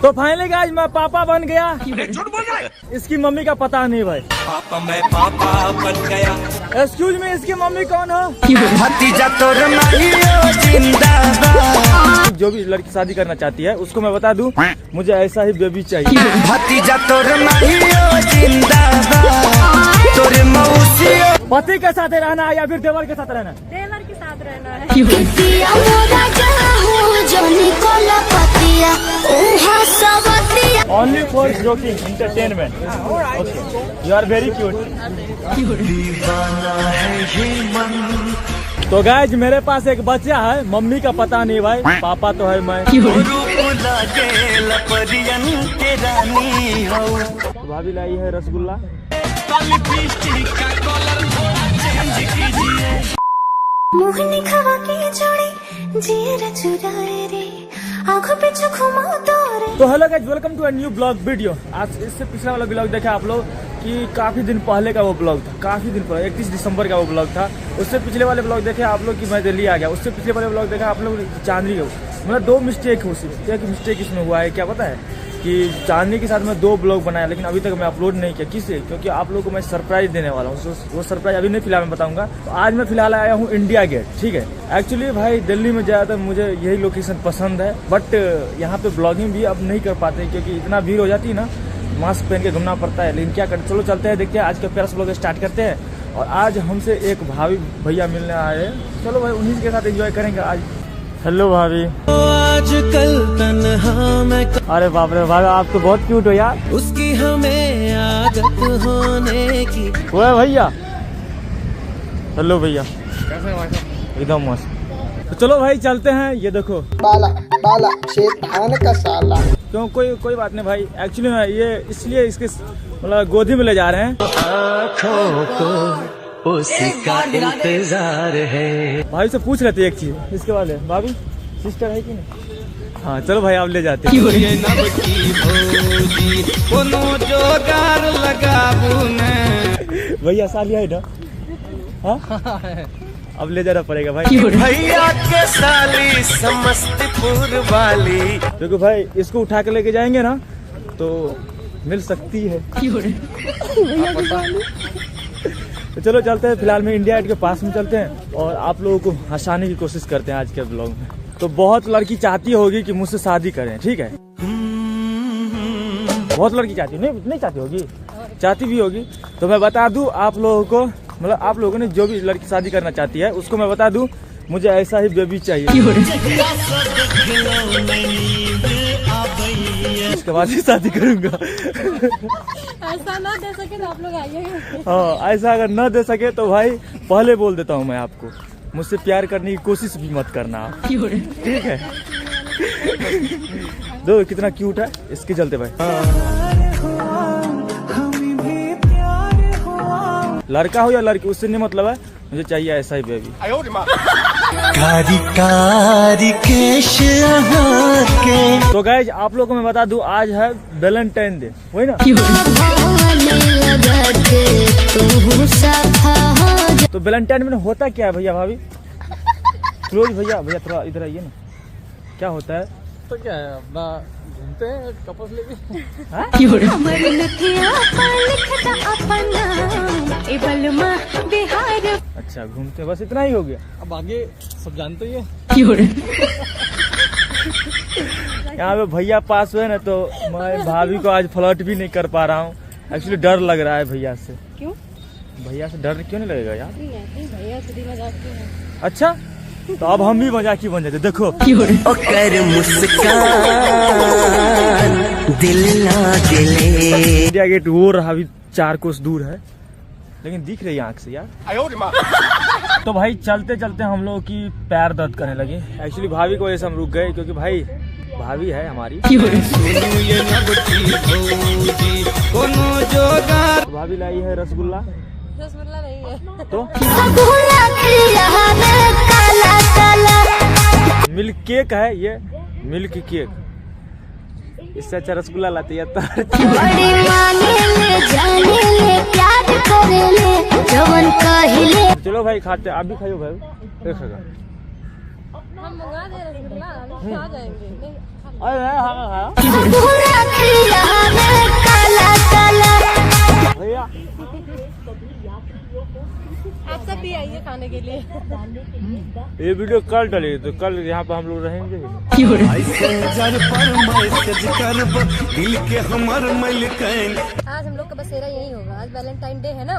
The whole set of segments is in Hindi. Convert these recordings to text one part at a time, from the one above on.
तो फाइनली गाइस मैं पापा बन गया। इसकी मम्मी का पता नहीं भाई। पापा मैं पापा बन गया। एक्सक्यूज मी, इसकी मम्मी कौन हो? भतीजा तो जिंदाबाद। जो भी लड़की शादी करना चाहती है उसको मैं बता दूं, मुझे ऐसा ही बेबी चाहिए। भतीजा तो जिंदाबाद। तोरे मौसी पति के साथ रहना है या फिर देवर के साथ रहना है? देवर के साथ रहना है। Only for joking, entertainment. Okay. You are very cute. तो गाइज मेरे पास एक बच्चा है, मम्मी का पता नहीं भाई, पापा तो है मैं। तो भाभी लाई है रसगुल्ला। मोहनी खवा की जोड़ी जीर चुराए रे आंखों पे घुमा तोरे। तो hello guys, welcome to a new blog video. आज इससे पिछला वाला ब्लॉग देखा आप लोग कि काफी दिन पहले का वो ब्लॉग था, काफी दिन पहले 31 दिसंबर का वो ब्लॉग था। उससे पिछले वाले ब्लॉग देखे आप लोग कि मैं दिल्ली आ गया। उससे पिछले वाले ब्लॉग देखा आप लोग चांदनी का, मतलब 2 मिस्टेक हो सकती है। एक मिस्टेक इसमें हुआ है क्या पता है कि चांदनी के साथ मैं 2 ब्लॉग बनाया, लेकिन अभी तक मैं अपलोड नहीं किया। किससे? क्योंकि आप लोगों को मैं सरप्राइज देने वाला हूँ। वो सरप्राइज अभी नहीं फिलहाल मैं बताऊंगा। तो आज मैं फिलहाल आया हूँ इंडिया गेट, ठीक है। एक्चुअली भाई दिल्ली में ज़्यादातर मुझे यही लोकेशन पसंद है, बट यहाँ पे ब्लॉगिंग भी अब नहीं कर पाते क्योंकि इतना भीड़ हो जाती है ना, मास्क पहन के घूमना पड़ता है। लेकिन क्या करें, चलो चलते हैं, देखते हैं आज का प्यारा ब्लॉग स्टार्ट करते हैं। और आज हमसे एक भाभी भैया मिलने आए हैं, चलो भाई उन्हीं के साथ एंजॉय करेंगे आज। हेलो भाभी। आजकल तन्हा मैं। अरे बाप रे भाभी, आप तो बहुत क्यूट हो यार। उसकी हमें आदत होने की। वो है भैया। हेलो भैया, कैसे भाई? एकदम मस्त। तो चलो भाई चलते हैं। ये देखो बाला बाला शैतान का साला। क्यों, कोई बात नहीं भाई। एक्चुअली मैं ये इसलिए इसके मतलब गोदी में ले जा रहे हैं। आँखों को उसका इंतजार है। भाई से पूछ रहे थे एक चीज इसके वाले, भाभी सिस्टर है कि नहीं? हाँ चलो भाई आप ले जाते हैं। भैया साली है ना? हाँ अब ले जाना पड़ेगा भाई। भैया के साली समस्तीपुर वाली। देखो भाई इसको उठा के लेके जाएंगे ना तो मिल सकती है। तो चलो चलते हैं। फिलहाल में इंडिया गेट के पास में चलते हैं और आप लोगों को हंसाने की कोशिश करते हैं आज के ब्लॉग में। तो बहुत लड़की चाहती होगी कि मुझसे शादी करें, ठीक है। बहुत लड़की चाहती नहीं चाहती होगी, चाहती भी होगी। तो मैं बता दूं आप लोगों को, मतलब आप लोगों ने जो भी लड़की शादी करना चाहती है उसको मैं बता दूं, मुझे ऐसा ही बेबी चाहिए। इसके बाद ही शादी करूंगा। ऐसा ना दे सके तो आप लोग आइए। हाँ ऐसा अगर न दे सके तो भाई पहले बोल देता हूँ मैं आपको, मुझसे प्यार करने की कोशिश भी मत करना आप, ठीक है। दो कितना क्यूट है, इसके चलते भाई। लड़का हो या लड़की उससे नहीं मतलब है, मुझे चाहिए ऐसा ही बेबी। कारी कारी केश के। तो गाइज आप लोगों को मैं बता दूं आज है वैलेंटाइन डे, वही ना? तो वैलेंटाइन में होता क्या है भैया भाभी? क्लोज भैया थोड़ा इधर आइए ना। क्या होता है? तो क्या है, अपना घूमते हैं कपल्स लेके। अच्छा घूमते, बस इतना ही हो गया? अब आगे सब जानते ही है। यहाँ पे भैया पास हुए ना तो मैं भाभी को आज फ्लर्ट भी नहीं कर पा रहा हूँ। एक्चुअली डर लग रहा है भैया से। क्यों? भैया से डर क्यों नहीं लगेगा यार? भैया से मजाक क्यों है? अच्छा तो अब हम भी मजाकी बन जाते। देखो कर मुस्कान दिल ना जले। इंडिया गेट वो रहा अभी 4 कोस दूर है, लेकिन दिख रही है आँख से यार। तो भाई चलते चलते हम लोग की पैर दर्द करने लगे। एक्चुअली भाभी की वजह से हम रुक गए क्योंकि भाई भाभी है हमारी। तो भाभी लाई है रसगुल्ला। रसगुल्ला नहीं है तो मिल्क केक है ये, मिल्क केक। इससे अच्छा रसगुल्ला लाती है। चलो भाई खाते, आप भी खाओ भाई। एक सेकंड हम मंगा दे रसगुल्ला, आ जाएंगे। अरे हाँ जल्दी आइए खाने के लिए। ये वीडियो कल डली तो कल यहाँ पे हम लोग रहेंगे। आज हम लोग का बसेरा यही होगा। आज वैलेंटाइन डे है ना,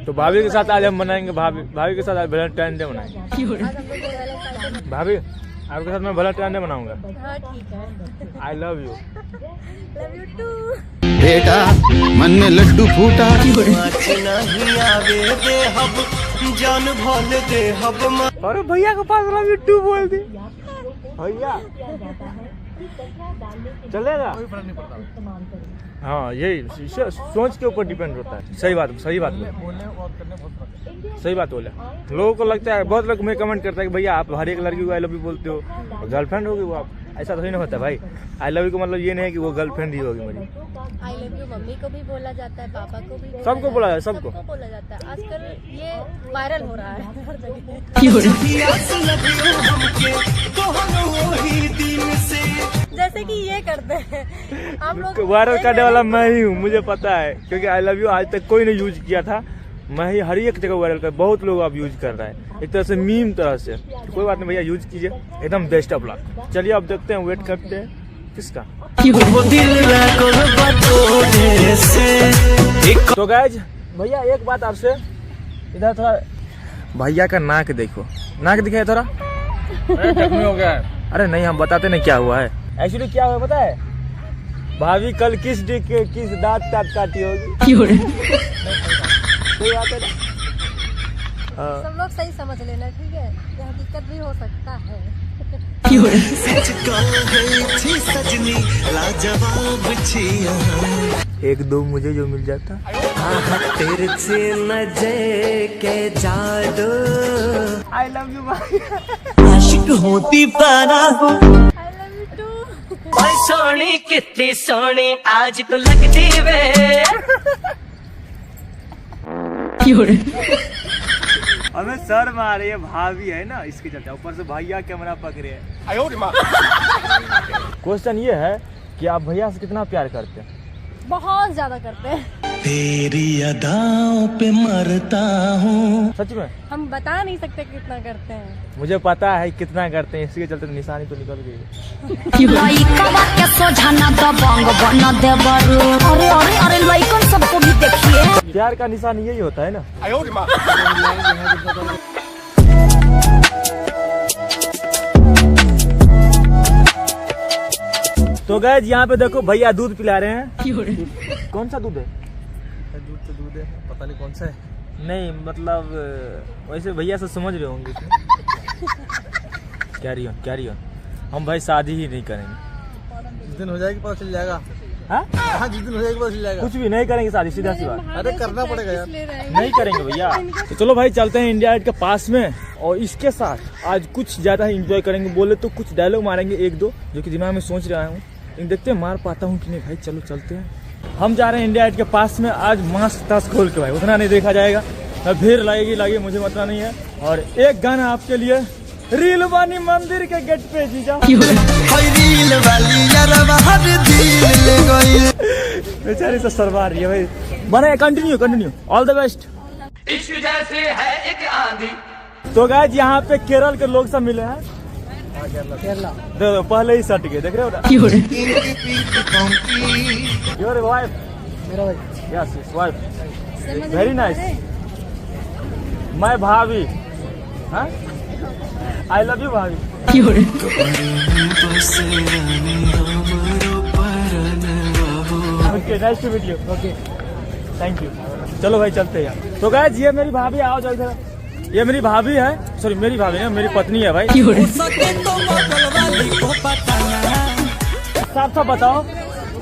तो भाभी के साथ आज हम मनाएंगे। भाभी के साथ आज वैलेंटाइन डे मनाएंगे। आज हम लोग को वैलेंटाइन डे। भाभी आपके साथ मैं वैलेंटाइन डे मनाऊंगा। हाँ ठीक है। I love you. Love you too. बेटा मन में लड्डू फूटा अरे भैया के पास लव यू टू बोल दी। भैया चलेगा। हाँ यही सोच के ऊपर डिपेंड होता है। सही बात बोलने और करने बहुत फर्क है। सही बात बोले। लोगों को लगता है, बहुत लोग मुझे कमेंट करता है कि भैया आप हर एक लड़की को आई लव यू बोलते हो, गर्लफ्रेंड होगी वो आप। ऐसा तो ही नहीं होता भाई। आई लव यू का मतलब ये नहीं है कि वो गर्लफ्रेंड ही होगी मेरी। आई लव यू मम्मी को भी बोला जाता है, पापा को भी सबको बोला जाता है, सबको बोला जाता है। आजकल ये वायरल हो रहा है हर जगह। जैसे कि ये करते हैं आप लोग। वायरल करने वाला मैं ही हूँ, मुझे पता है, क्योंकि आई लव यू आज तक कोई ने यूज किया था। मैं ही हर एक जगह वायरल कर, बहुत लोग अब यूज कर रहा है एक तरह से, मीम तरह से। तो कोई बात नहीं भैया, यूज कीजिए, एकदम बेस्ट ऑफ लक। चलिए अब देखते हैं, वेट करते हैं किसका। तो गाइज भैया एक बात आपसे, इधर थोड़ा भैया का नाक देखो, नाक दिखाए थोड़ा। जख्मी हो गया है। अरे नहीं, हम बताते नहीं क्या हुआ है। एक्चुअली क्या हुआ पता है, भाभी कल किस दांत काटी होगी। कोई बात है ना? सब लोग सही समझ लेना, ठीक है। ये हकीकत भी हो सकता है। एक दो मुझे जो मिल जाता। तेरे से नजर के जादू आई लव यू भाई। आशिक होती पारा हो। I love you too. सोनी कितनी सोनी आज तो लगती वे। हमें सर मारे, ये भाभी है ना, इसके चलते। ऊपर से भैया कैमरा पकड़े हैं। क्वेश्चन ये है कि आप भैया से कितना प्यार करते हैं? बहुत ज्यादा करते हैं। तेरी अदाओं पे मरता हूँ। सच में हम बता नहीं सकते कितना करते हैं। मुझे पता है कितना करते हैं, इसके चलते निशानी तो निकल गई है। सबको भी देखिए, प्यार का निशान यही होता है ना। तो गाइस यहाँ पे देखो भैया दूध पिला रहे हैं। कौन सा दूध है? दूध तो दूध है, पता नहीं कौन सा है। नहीं मतलब वैसे भैया से समझ रहे होंगे। Carry on. हम भाई शादी ही नहीं करेंगे। जिस दिन हो जाएगी पता चल जाएगा। हाँ जिस दिन हो जाएगी पता चल जाएगा। कुछ भी नहीं करेंगे शादी, सीधा सी बात। अरे करना पड़ेगा यार। नहीं करेंगे भैया। तो चलो भाई चलते हैं इंडिया गेट के पास में, और इसके साथ आज कुछ ज्यादा ही इंजॉय करेंगे। बोले तो कुछ डायलॉग मारेंगे एक दो, जो कि दिमाग में सोच रहा हूँ, लेकिन देखते हैं मार पाता हूँ कि नहीं। भाई चलो चलते हैं। हम जा रहे हैं इंडिया गेट के पास में। आज मास्क तास्क खोल के भाई उतना नहीं देखा जाएगा, भीड़ लगेगी मुझे मतलब नहीं है। और एक गाना आपके लिए, रील बानी मंदिर के गेट पे जीजा। बेचारी से सरवा रही है भाई। बने कंटिन्यू ऑल द बेस्ट। इश्क जैसे है एक आंधी। तो गाइस यहाँ पे केरल के लोग सब मिले हैं। केरला देखो पहले ही सट गए, देख रहे हो ना। योर वाइफ, मेरा wife, yes wife, very nice. मैं भाभी, हाँ आई लव यू भाभी। Okay nice to meet you. Okay thank you. चलो भाई चलते हैं यार। तो गाइस ये मेरी भाभी, आओ जाओ इधर। ये मेरी भाभी है, सॉरी मेरी भाभी है, मेरी पत्नी है भाई। साफ साफ बताओ,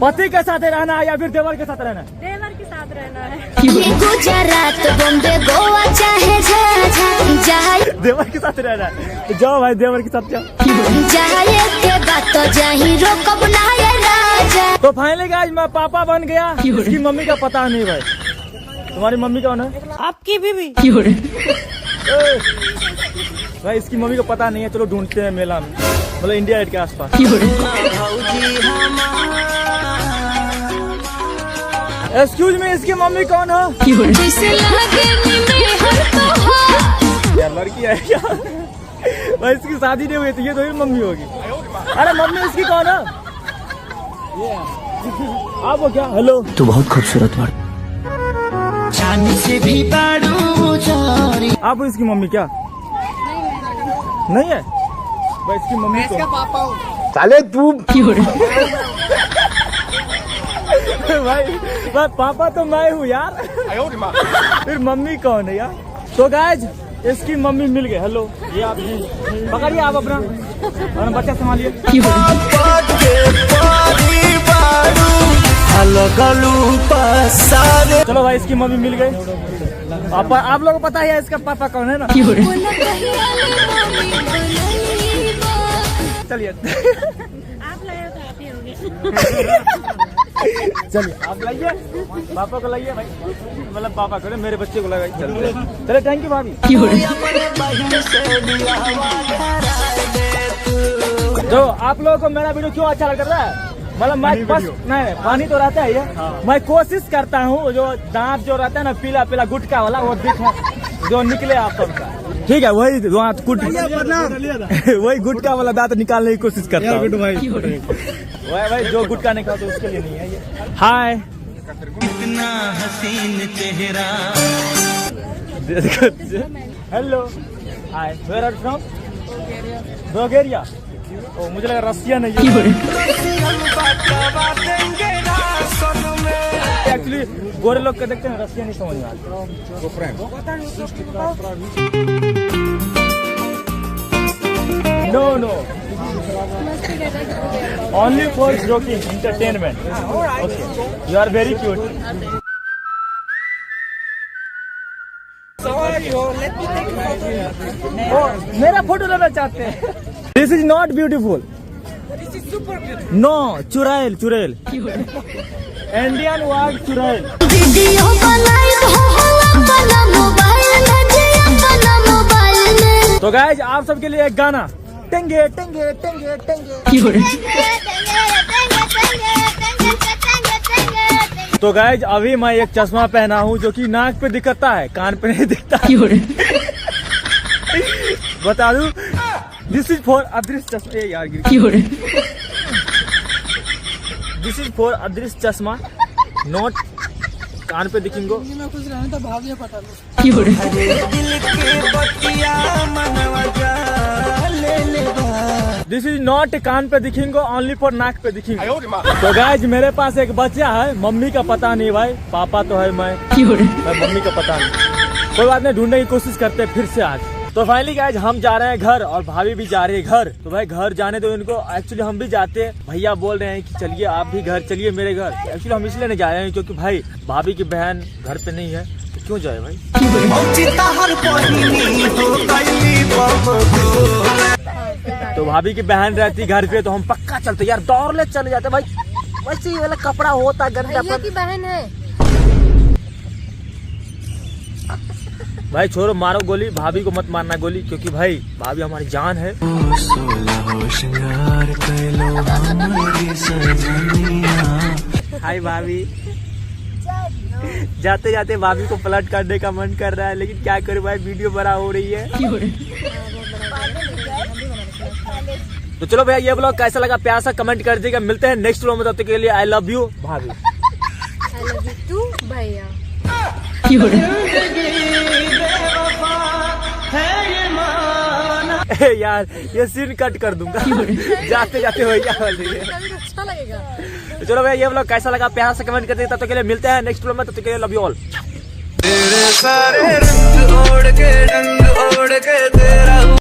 पति के साथ रहना है या फिर देवर के साथ रहना है? देवर के साथ रहना है। गुजरात बॉम्बे गोवा चाहे जाए, देवर के साथ रहना है तो जाओ भाई, देवर के साथ जाओ। जाए के बात तो जाही रोकब ना ये राजा। तो फाइनली गाइस मैं पापा बन गया। इसकी मम्मी का पता नहीं भाई। तुम्हारी मम्मी कौन है? आपकी बीवी। भाई इसकी मम्मी को पता नहीं है। चलो ढूंढते हैं मेला में, मतलब इंडिया गेट के आसपास। एक्सक्यूज मी, इसकी मम्मी कौन है? जैसे लगे में हर तो यार लड़की है क्या? भाई इसकी शादी नहीं हुई थी, ये तो ही मम्मी होगी। अरे मम्मी इसकी कौन है? आप वो क्या? हेलो, तू बहुत खूबसूरत बात। चांद से भी बड़ू जारी। आप इसकी मम्मी क्या? नहीं है भाई, इसकी मम्मी को पापा हूँ। साले तू भाई पापा तो मैं हूँ यार। फिर मम्मी कौन है यार? तो गाइज इसकी मम्मी मिल गए। हेलो, ये आप पकड़िए, आप अपना बच्चा संभालिए। चलो भाई, इसकी मम्मी मिल गई। आप लोगों को पता है इसका पापा कौन है ना? चलिए आप लाए तो आप ही होंगे। चलिए आप लाइए, पापा को लाइए भाई, मतलब पापा को, मेरे बच्चे को लगाइए। चले, थैंक यू भाभी। तो आप लोगों को मेरा वीडियो क्यों अच्छा लग रहा है? मतलब मैं बस नहीं, पानी तो रहता है ये। मैं कोशिश करता हूँ जो दांत जो रहता है ना पीला पीला गुटका वाला, वो दिखे जो निकले आप सबका। ठीक है, वही दांत वही गुटका वाला दांत निकालने की कोशिश करता हूँ भाई। जो गुटका नहीं खाता उसके लिए नहीं है ये। हाय, इतना हसीन चेहरा। Hello, hi, where are from? Bulgaria. ओ, मुझे लगा रसिया नहीं है। एक्चुअली गोरे लोग के देखते हैं, रसिया नहीं समझ में आता। No no, only for joking, entertainment. Okay, you are very cute. मेरा फोटो लेना चाहते हैं? This is not beautiful. No, चुड़ैल, चुड़ैल, इंडियन वर्ड चुड़ैल। वीडियो बनाई हो अपना मोबाइल में, अपना मोबाइल में। तो गाइज आप सबके लिए एक गाना, टेंगे टेंगे टेंगे टेंगे। तो गाइज अभी मैं एक चश्मा पहना हूँ जो कि नाक पे दिखता है, कान पे नहीं दिखता। बता दूं, दिस इज फॉर अदृश्य चश्मा। यार दिस इज फॉर अदृश्य चश्मा, नॉट कान पे दिखेंगे। मैं कुछ रहने तो भाभी पता नहीं। दिस इज नॉट कान पे दिखेंगे, ओनली फॉर नाक पे दिखेंगे। तो गाइज मेरे पास एक बच्चा है, मम्मी का पता नहीं भाई, पापा तो है मैं मम्मी का पता नहीं। कोई बात नहीं, ढूंढने की कोशिश करते हैं फिर से आज। तो फाइनली गाइज हम जा रहे हैं घर और भाभी भी जा रही है घर। तो भाई घर जाने दो इनको, एक्चुअली हम भी जाते हैं। भैया बोल रहे हैं कि चलिए आप भी घर चलिए मेरे घर। एक्चुअली हम इसलिए नहीं जा रहे हैं क्योंकि भाई भाभी की बहन घर पे नहीं है, तो क्यों जाए भाई। तो भाभी की बहन रहती घर पे तो हम पक्का चलते यार, दौड़ ले चले जाते भाई। वैसे ही वाला कपड़ा होता गंदा भैया की बहन है। भाई छोड़ो, मारो गोली, भाभी को मत मारना गोली, क्योंकि भाई भाभी हमारी जान है। हाय भाभी, जाते जाते भाभी को पलट करने का मन कर रहा है, लेकिन क्या करूं भाई, वीडियो बड़ा हो रही है। तो चलो भैया, ये ब्लॉग कैसा लगा प्यार सा कमेंट कर दीजिएगा। मिलते हैं नेक्स्ट ब्लॉग में, तब तक के लिए आई लव यू भाभी। आई लव यू टू भैया। यार ये सीन कट कर दूंगा जाते जाते भैया वाली। अच्छा लगेगा। तो चलो भैया, ये ब्लॉग कैसा लगा प्यार से कमेंट कर दीजिए। तब तक के लिए मिलते हैं नेक्स्ट ब्लॉग में, तब तक के लिए लव यू ऑल। तेरे सारे रंग ओढ़ के तेरा